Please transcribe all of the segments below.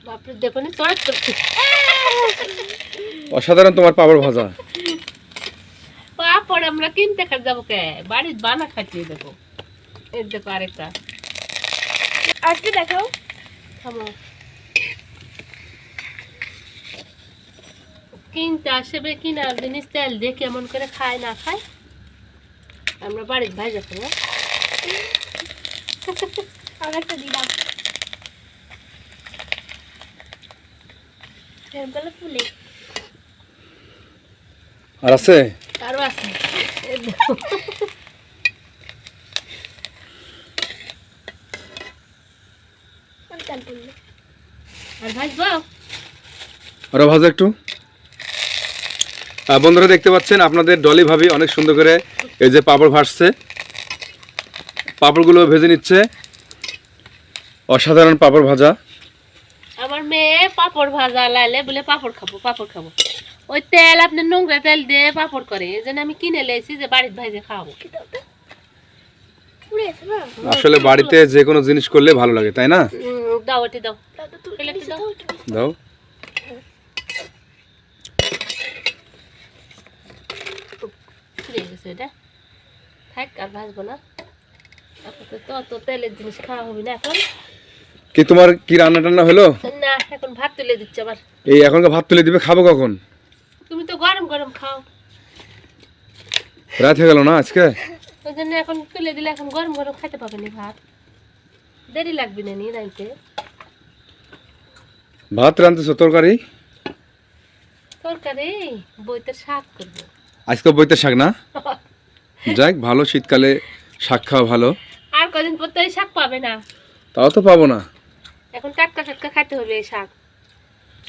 বাপরে দেখো না চড় করছে। অসাধারণ তোমার পাপড় ভাজা। পাপড় আমরা কিনতে খাই যাবো কে, বাড়ির বানা খাটিয়ে দেবো। এই দেখো আরেকটা, আজকে দেখাও। থামো, কিনতে আসবে কিনা জিনিস তেল দিয়ে কেমন করে খায় না খায়, আমরা বাড়ির ভাই যাবো না। আর একটা দিলাম ফুলে। আর আছে আরো আছে, এই দেখো। আর ভাজবো, আরো ভাজা একটু। বন্ধুরা দেখতে পাচ্ছেন আপনাদের ডলি ভাবি অনেক সুন্দর করে এই যে পাপড় ভাজছে, পাপড়গুলো ভেজে নিচ্ছে। অসাধারণ পাপড় ভাজা। আমার মেয়ে পাপড় ভাজা লাইলে বলে পাপড় খাবো পাপড় খাবো, ওই তেল আপনি নোংরা তেল দিয়ে পাপড় করে, এই জন্য আমি কিনে লেছি যে বাড়ির ভাইজে খাবো। আসলে বাড়িতে যে কোনো জিনিস করলে ভালো লাগে, তাই না? দাও ওটি দাও, প্লেটে দাও। দাও। ফুরিয়ে গেছে এটা, থাক আর ভাজবো না। আপাতত তো তেলের জিনিস খাওয়া হবে না এখন। কি তোমার কি রান্না টান্না হলো? না এখন ভাত তুলে দিচ্ছে আবার। এই এখনকার ভাত তুলে দিবে, খাবো কখন? তুমি তো গরম গরম খাও, রাত হয়ে গেল না আজকে, ওই জন্য এখন তুলে দিলে এখন গরম গরম খেতে পাবেনি ভাত, দেরি লাগবে না নি রাইতে। ভাত রাঁধতেছো? তরকারি? তরকারি বইতে শাক করবো আজকে বইতে শাক না? যাক ভালো, শীতকালে শাক খাওয়া ভালো। আর কদিন পর তো এই শাক পাবে না, তাও তো পাবো না। এখন টাটকা টাটকা খাইতে হবে এই শাক।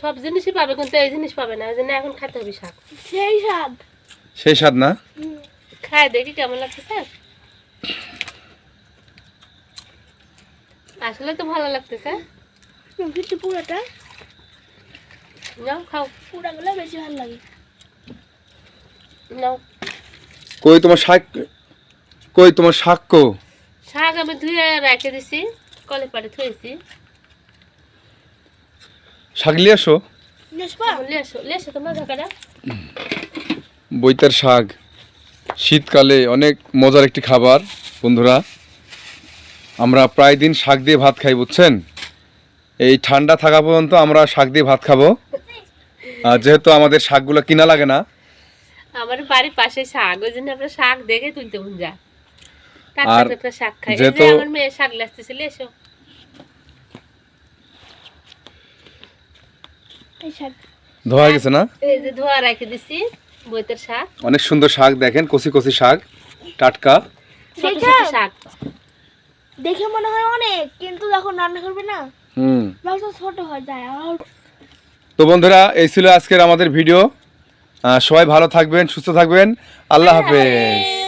সব জিনিসই পাবে কিন্তু এই জিনিস পাবে না, ওই জন্য এখন খাইতে হবে শাক। সেই স্বাদ। সেই স্বাদ না? খাই দেখি কেমন লাগতেছে। আসলে তো ভালো লাগতেছে। কিন্তু পুরোটা নাও খাও, পুরাগুলো বেশি ভালো লাগে। নাও। কই তোমার শাক, কই তোমার শাক কো? শাক আমি ধুয়ে রেখে দিছি, কলে পাড়ে থুয়েছি। শাক নিয়ে আসো। লেসো তো মজা করে। বইতার শাক শীতকালে অনেক মজার একটি খাবার বন্ধুরা। আমরা প্রায় দিন শাক দিয়ে ভাত খাই, বুঝছেন? এই ঠান্ডা থাকা পর্যন্ত আমরা শাক দিয়ে ভাত খাবো, যেহেতু আমাদের শাকগুলো কিনা লাগে না। আমার বাড়ির পাশে শাক, ওই জন্য আমরা শাক দেখে তুলতে মন যায়। আর টাটকা শাক খাই। এই যেহেতু যে আমার মেয়ে শাক লাগতেছে, লেসো। এই শাক ধোয়া গেছে না? এই যে ধোয়া রেখে দিছি বইতের শাক, অনেক সুন্দর শাক, দেখেন কচি কচি শাক, টাটকা ছোট ছোট শাক। দেখে মনে হয় অনেক, কিন্তু যখন রান্না করবে না তখন ছোট হয়ে যায়। আর তো বন্ধুরা এই ছিল আজকের আমাদের ভিডিও। সবাই ভালো থাকবেন, সুস্থ থাকবেন। আল্লাহ হাফেজ।